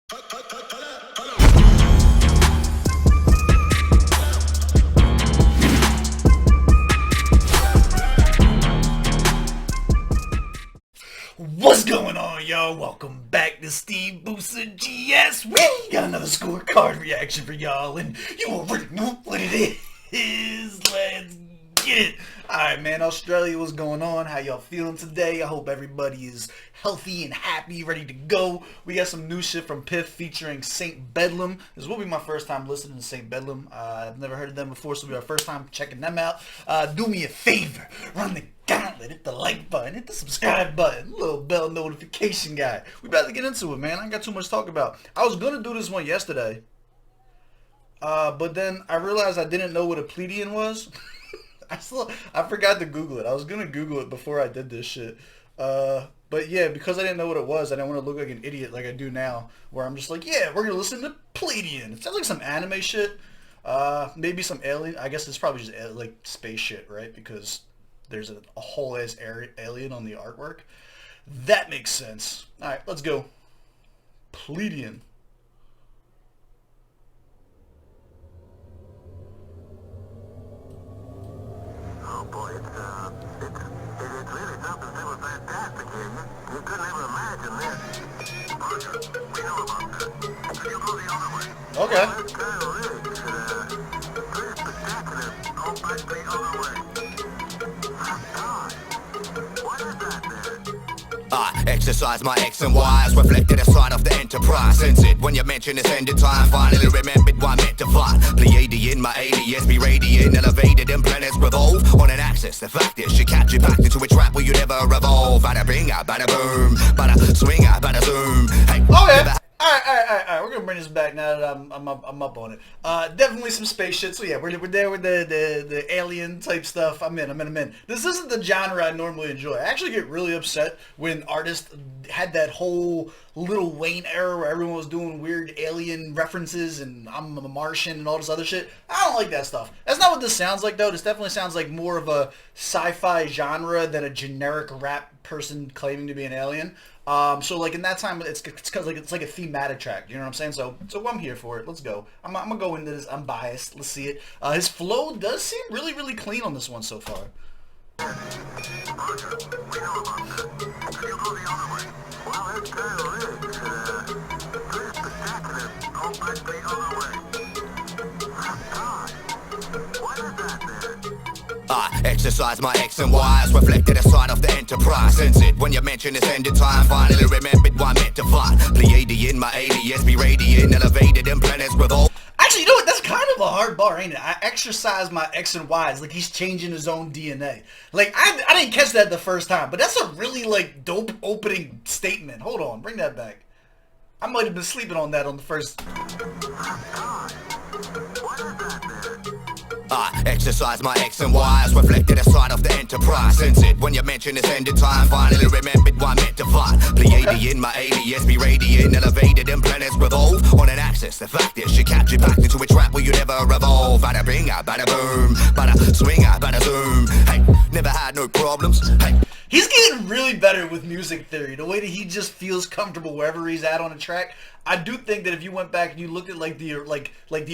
What's going on, y'all? Welcome back to SteveBussaGS. We got another scorecard reaction for y'all, and you already know what it is. Let's get it. Alright, man, Australia, what's going on? How y'all feeling today? I hope everybody is healthy and happy, ready to go. We got some new shit from Piff featuring Bedlam. This will be my first time listening to Bedlam. I've never heard of them before, so it'll be our first time checking them out. Do me a favor, run the gauntlet, hit the like button, hit the subscribe button, little bell notification guy. We about to get into it, man. I ain't got too much to talk about. I was gonna do this one yesterday, but then I realized I didn't know what a Pleiadian was. I forgot to Google it. I was gonna Google it before I did this shit. But yeah, because I didn't know what it was, I didn't want to look like an idiot like I do now, where I'm just like, yeah, we're gonna listen to Pleiadian. It sounds like some anime shit. Maybe some alien. I guess it's probably just like space shit, right? Because there's a whole ass alien on the artwork. That makes sense. All right, let's go. Pleiadian. Oh boy, it's really something super fantastic here. You couldn't ever imagine this. Roger, we know about that. So you go the other way. Okay. Well, that's kind of rich. Pretty spectacular. Go back the other way. God, what is that there? I exercise my X and Y's, reflected aside of the Enterprise. Sense it when you mention this ended time. Finally remembered why I meant to find Pleiadian, my alias, be radiant, elevated, and planets revolve on an axis. The fact is, she captured back into a trap where you never evolve. Bada bing, bada boom, bada swing, bada zoom. Hey, oh yeah. Alright, we're gonna bring this back now that I'm up on it. Definitely some space shit, so yeah, we're there with the alien type stuff. I'm in. This isn't the genre I normally enjoy. I actually get really upset when artists had that whole Lil Wayne era where everyone was doing weird alien references and I'm a Martian and all this other shit. I don't like that stuff. That's not what this sounds like, though. This definitely sounds like more of a sci-fi genre than a generic rap person claiming to be an alien. So like in that time, it's like a thematic track. You know what I'm saying? So I'm here for it. Let's go. I'm gonna go into this. I'm biased. Let's see it. His flow does seem really clean on this one so far. Roger, we know about that. So you go the other way. Well, that's kind of rich. Pretty spectacular. Go back the other way. God, what is that there? I exercise my X and Y's, reflected aside of the Enterprise. Sense it when you mention this ended time. Finally remembered why I meant to find Pleiadian, my alias, be radiant, elevated, and planets revolve. Actually, you know what? That's kind of a hard bar, ain't it? I exercise my X and Y's like he's changing his own DNA. Like, I didn't catch that the first time, but that's a really, like, dope opening statement. Hold on, bring that back. I might have been sleeping on that on the first... God, what is that there? I exercise my X and Y's, reflected aside of the Enterprise. Sense it when you mention this ended time. Finally remembered why I meant to find Pleiadian, my alias, be radiant, elevated, and planets revolve on an axis. The fact is, she captured back into a trap where you never evolve. Bada bing, bada boom, bada swing, bada zoom. Hey, never had no problems. Hey. He's getting really better with music theory. The way that he just feels comfortable wherever he's at on a track. I do think that if you went back and you looked at like the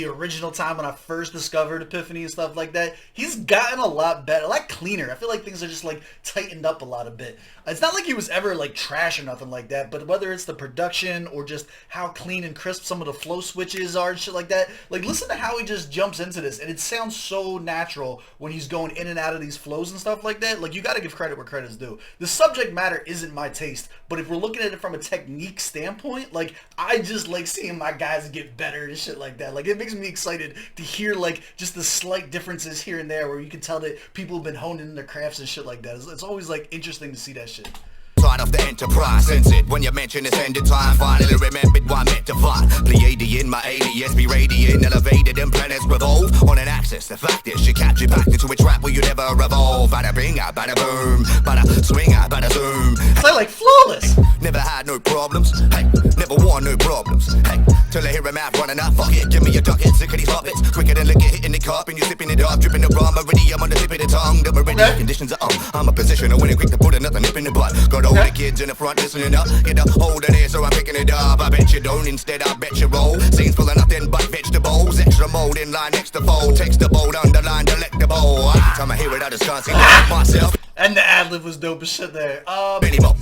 original time when I first discovered EpifanE and stuff like that, he's gotten a lot better, a lot cleaner. I feel like things are just like tightened up a lot a bit. It's not like he was ever like trash or nothing like that, but whether it's the production or just how clean and crisp some of the flow switches are and shit like that, like listen to how he just jumps into this, and it sounds so natural when he's going in and out of these flows and stuff like that. Like, you got to give credit where credit's due. The subject matter isn't my taste, but if we're looking at it from a technique standpoint, like, I just like seeing my guys get better and shit like that. Like, it makes me excited to hear like just the slight differences here and there where you can tell that people have been honing in their crafts and shit like that. It's always like interesting to see that shit. Side of the Enterprise. Sense it when you mention this ended time. Finally remembered why I meant to find Pleiadian, my alias, be radiant, elevated, and planets revolve on an axis. The fact is, she captured back into a trap where you never evolve. Bada bing, bada boom, bada swing, bada zoom. Play like flawless. Never had no problems. Hey, never want no problems. Hey, till I hear him out running out. Fuck it, give me a ducket, sick of these puppets. Quicker than liquor hitting the cup and you sipping it up, dripping the rum. Meridian on the tip of the tongue. The meridian conditions are I'm a position of winning quick to put another nip in the butt. Got a Who the kids in the front listening up? Get a hold of this or I'm picking it up. I bet you don't, instead I bet you roll. Scenes full of nothing but vegetables. Extra mode in line next to fold. Text the bold, underline, delectable. Every time I hear it I just can't seem to help myself. And the ad-lib was dope as shit there. Anymore.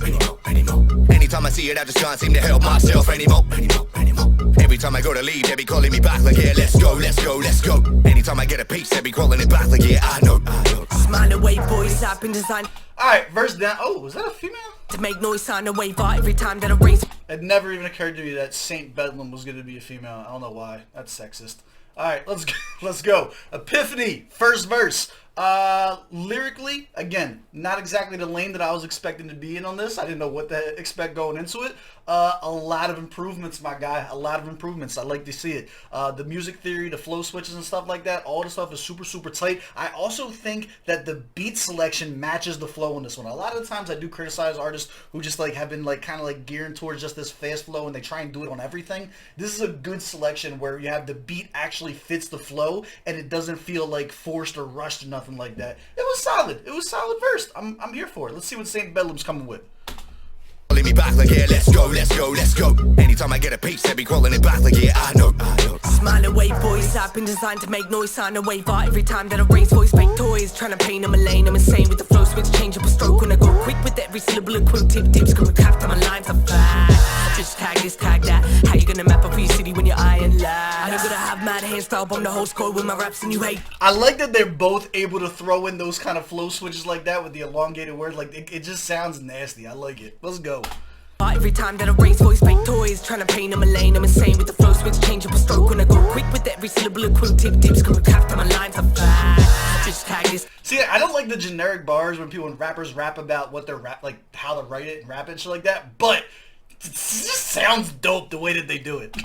Anytime I see it I just can't seem to help myself anymore. Every time I go to leave, they be calling me back like, yeah, let's go. Anytime I get a piece, they be calling it back like, yeah, I know. Smile away, boys, I've been designed. Alright, verse down. Oh, was that a female? To make noise, sign a wave out every time that I raise. It never even occurred to me that Saint Bedlam was gonna be a female. I don't know why. That's sexist. Alright, let's go. EpifanE, first verse. Lyrically, again, not exactly the lane that I was expecting to be in on this. I didn't know what to expect going into it. A lot of improvements, my guy. A lot of improvements. I like to see it. The music theory, the flow switches and stuff like that, all the stuff is super, super tight. I also think that the beat selection matches the flow in this one. A lot of the times I do criticize artists who just like have been like kind of like gearing towards just this fast flow and they try and do it on everything. This is a good selection where you have the beat actually fits the flow and it doesn't feel like forced or rushed or nothing like that. It was solid. It was solid verse. I'm here for it. Let's see what Saint Bedlam's coming with. Calling me back like, yeah, let's go. Anytime I get a piece, they be calling it back like, yeah, I know. Smile away, boys, I've been designed to make noise, sign a wave out every time that I raise voice. Fake toys, trying to paint them a lane. I'm insane with the flow switch, change up a stroke when I go quick with every syllable of quick tips. Come cap to my lines are fast. Just tag this, tag that. How you gonna map up for your city when you're eyeing live? I'm gonna have mad hairstyle, bomb the whole score with my raps and you hate. I like that they're both able to throw in those kind of flow switches like that with the elongated words. Like it just sounds nasty. I like it. Let's go. Every time that I raise voice, fake toys, trying to paint them a lane. I'm insane with the flow switch, change up a stroke when I go quick with every syllable of quick tips. Come cap to my lines are fast. Just tag this. See, I don't like the generic bars when rappers rap about what they're like how to write it and rap it and shit like that, but it just sounds dope the way that they do it.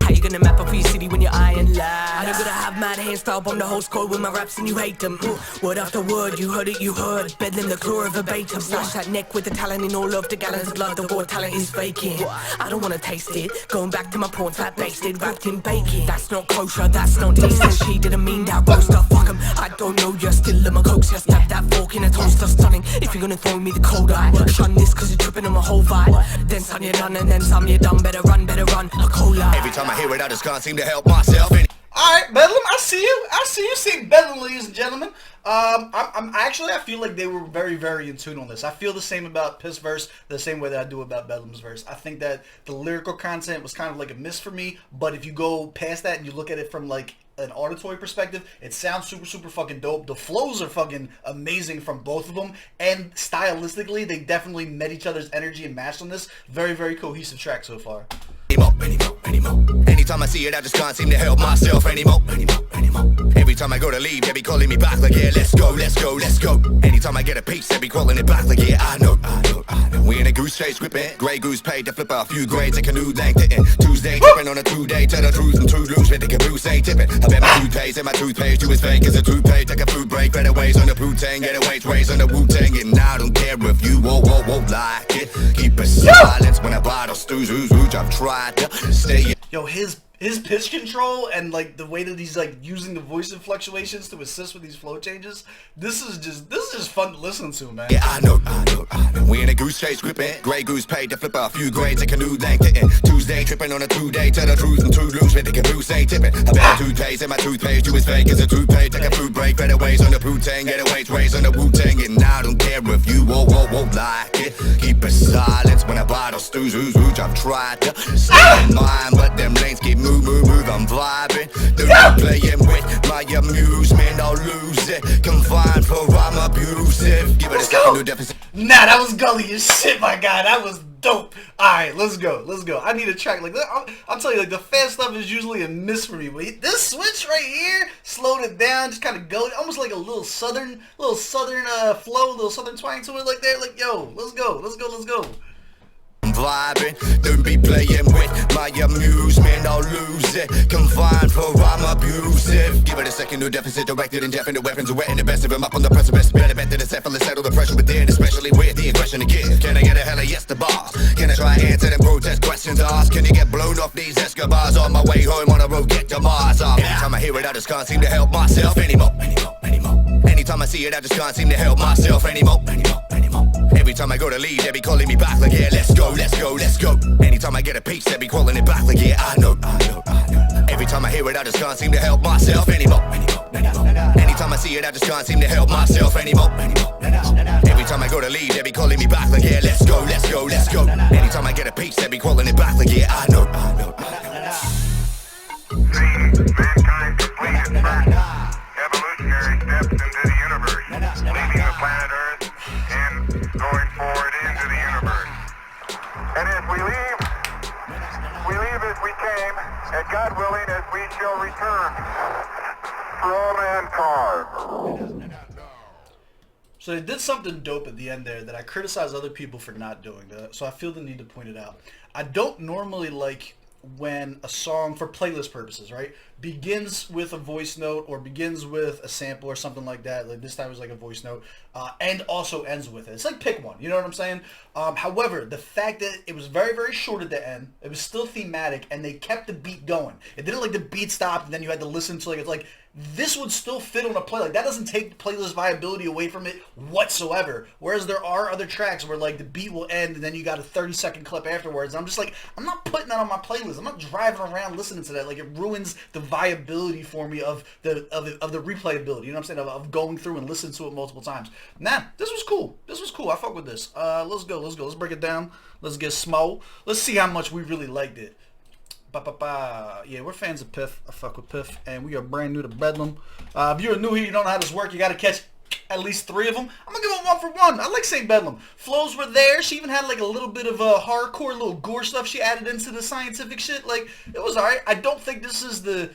How you gonna map up for your city when you're eyeing live? I'm gonna have mad hairstyle, bomb the whole squad with my raps and you hate them. Word after word, you heard it, you heard. Bedlam the claw of verbatim. Slash that neck with the talent in all of the gallons of blood. The raw talent is faking. I don't wanna taste it. Going back to my prawns, fat basted, wrapped in bacon. That's not kosher, that's not decent. She didn't mean that roaster. Fuck 'em. I don't know, you're still in my coax. Just stab that fork in a toaster. Stunning. If you're gonna throw me the cold eye, shun this cause you're tripping on my whole vibe. Then son you're done and then some you're done. Better run, a cola. Every time I hear it I just can't seem to help myself. Alright, Bedlam, I see you. See Bedlam, ladies and gentlemen. I feel like they were very, very in tune on this. I feel the same about Piss verse, the same way that I do about Bedlam's verse. I think that the lyrical content was kind of like a miss for me, but if you go past that and you look at it from like an auditory perspective, it sounds super, super fucking dope. The flows are fucking amazing from both of them, and stylistically, they definitely met each other's energy and matched on this. Very, very cohesive track so far. Anymore. Anytime I see it, I just can't seem to help myself anymore. Every time I go to leave, they be calling me back like, yeah, let's go. Anytime I get a piece, they be calling it back like, yeah, I know. We in a goose chase gripping, grey goose paid to flip a few grades, a canoe length hitting. Tuesday tripping on a 2-day, tell the truth and too loose with the caboose ain't tipping. I bet my toothpaste and my toothpaste too is fake as a toothpaste. Take a food break, better ways on the Wu-Tang, get away ways on the Wu-Tang, and I don't care if you won't like it. Keep it silence when I bottle stews, who's I've tried to stay. Yo, his pitch control and like the way that he's like using the voice and fluctuations to assist with these flow changes, this is just fun to listen to, man. Yeah, I know. We in a goose chase gripping, grey goose paid to flip a few grades, a canoe length hitting. Tuesday tripping on a 2-day, tell the truth and too loose with the caboose ain't tipping. I bet my toothpaste and my toothpaste too is fake as a toothpaste. Take a food break, better ways on the Wu-Tang, get away ways on the Wu-Tang, and I don't care if you won't like it. Keep it silence when I bottle stews, who's I've tried to stay in mind, but them lanes keep move, I'm vibing. Don't be playing with my amusement, I'll lose it. Confined for I'm abusive. Give it a second to deficit. Nah, that was gully as shit, my guy. That was dope. Alright, let's go. I need a track. Like, I'll tell you, like, the fast stuff is usually a miss for me, but this switch right here slowed it down, just kind of go, almost like a little southern flow, a little southern twang to it, like there. Like, yo, let's go. Vibing, don't be playing with my amusement, I'll lose it. Confined for I'm abusive. Give it a second to deficit, directed indefinite weapons are wetting the best of them up on the precipice. Better bet that it's effortless, settle the pressure within, especially with the aggression to give. Can I get a hella yes to boss? Can I try answer them protest questions asked? Can you get blown off these Escobars on my way home on a road get to Mars? Every time I hear it, I just can't seem to help myself anymore. Anytime time I see it, I just can't seem to help myself anymore. Every time I go to leave, they be calling me back like, yeah, let's go, let's go, let's go. Anytime I get a piece, they be calling it back like, yeah, I know. Every time I hear it, I just can't seem to help myself anymore. Anytime I see it, I just can't seem to help myself anymore. Every time I go to leave, they be calling me back like, yeah, let's go, let's go, let's go. Anytime I get a piece, they be calling it back like, yeah, I know. Mankind completed first evolutionary steps into the universe, leaving the planet Earth and going forward into the universe. And as we leave as we came, and God willing, as we shall return for all mankind. So they did something dope at the end there that I criticize other people for not doing, so I feel the need to point it out. I don't normally like when a song, for playlist purposes, right, begins with a voice note or begins with a sample or something like that. Like this time it was like a voice note, and also ends with it. It's like pick one, you know what I'm saying? However, the fact that it was very, very short at the end, it was still thematic, and they kept the beat going. It didn't like the beat stopped and then you had to listen to it's like this would still fit on a play. Like that doesn't take playlist viability away from it whatsoever. Whereas there are other tracks where like the beat will end and then you got a 30-second clip afterwards. And I'm just like, I'm not putting that on my playlist. I'm not driving around listening to that. Like it ruins the viability for me of the replayability. You know what I'm saying? Of going through and listening to it multiple times. Nah, this was cool. This was cool. I fuck with this. Let's go. Let's break it down. Let's get small. Let's see how much we really liked it. Yeah, we're fans of Piff. I fuck with Piff, and we are brand new to Bedlam. If you're new here, you don't know how this works, you gotta catch at least 3 of them. I'm gonna give them 1 for 1. I like St. Bedlam. Flows were there. She even had like a little bit of a hardcore little gore stuff she added into the scientific shit. Like, it was alright. I don't think this is the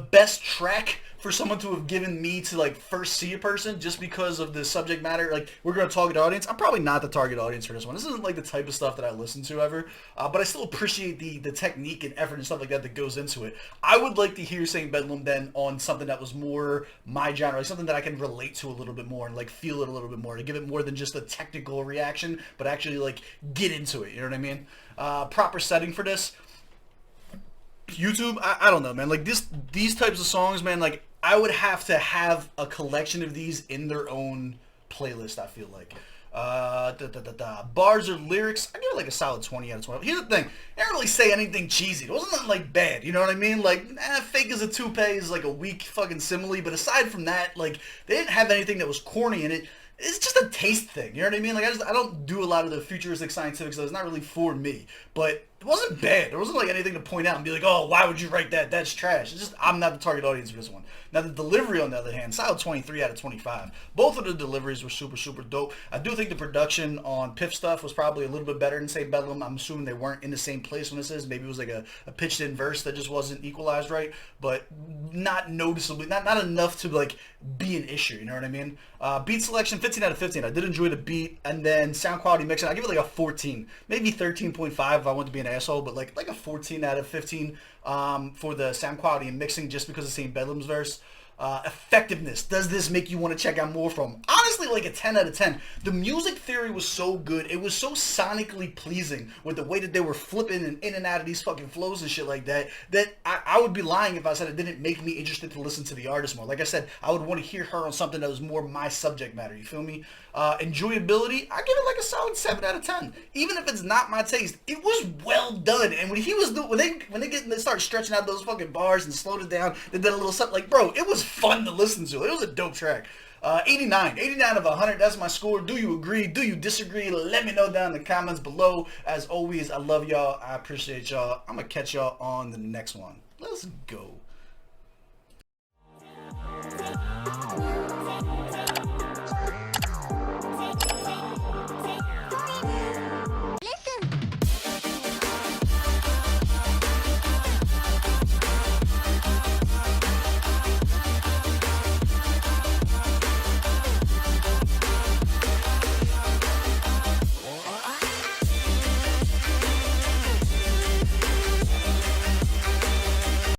best track for someone to have given me to like first see a person just because of the subject matter. Like, we're going to target audience. I'm probably not the target audience for this one. This isn't like the type of stuff that I listen to ever, but I still appreciate the technique and effort and stuff like that goes into it. I would like to hear St. Bedlam then on something that was more my genre, like something that I can relate to a little bit more and like feel it a little bit more, to give it more than just a technical reaction, but actually like get into it, you know what I mean? Proper setting for this. YouTube, I don't know, man. Like these types of songs, man, like I would have to have a collection of these in their own playlist, I feel like. Bars or lyrics, I give it like a solid 20 out of 20. Here's the thing, I didn't really say anything cheesy. It wasn't like bad, you know what I mean? Like, fake as a toupee is like a weak fucking simile, but aside from that, like, they didn't have anything that was corny in it. It's just a taste thing, you know what I mean? Like, I don't do a lot of the futuristic scientific stuff. It's not really for me, but it wasn't bad. There wasn't like anything to point out and be like, oh, why would you write that? That's trash. It's just, I'm not the target audience for this one. Now, the delivery, on the other hand, solid 23 out of 25. Both of the deliveries were super, super dope. I do think the production on Piff stuff was probably a little bit better than, say, Bedlam. I'm assuming they weren't in the same place when this is. Maybe it was like a pitched in verse that just wasn't equalized right, but not noticeably, not enough to like be an issue, you know what I mean? Beat selection, 15 out of 15. I did enjoy the beat, and then sound quality mixing, I give it like a 14, maybe 13.5 if I want to be an asshole, but like a 14 out of 15 for the sound quality and mixing, just because of seeing Bedlam's verse. Effectiveness, does this make you want to check out more from? Honestly, like a 10 out of 10. The music theory was so good. It was so sonically pleasing with the way that they were flipping and in and out of these fucking flows and shit like that, that I would be lying if I said it didn't make me interested to listen to the artist more. Like I said, I would want to hear her on something that was more my subject matter, you feel me? Enjoyability, I give it like a solid 7 out of 10. Even if it's not my taste, it was well done. And when he was doing, when they start stretching out those fucking bars and slowed it down, they did a little something, like, bro, it was fun to listen to. It was a dope track. 89 of 100, that's my score. Do you agree? Do you disagree? Let me know down in the comments below. As always, I love y'all. I appreciate y'all. I'm gonna catch y'all on the next one. Let's go.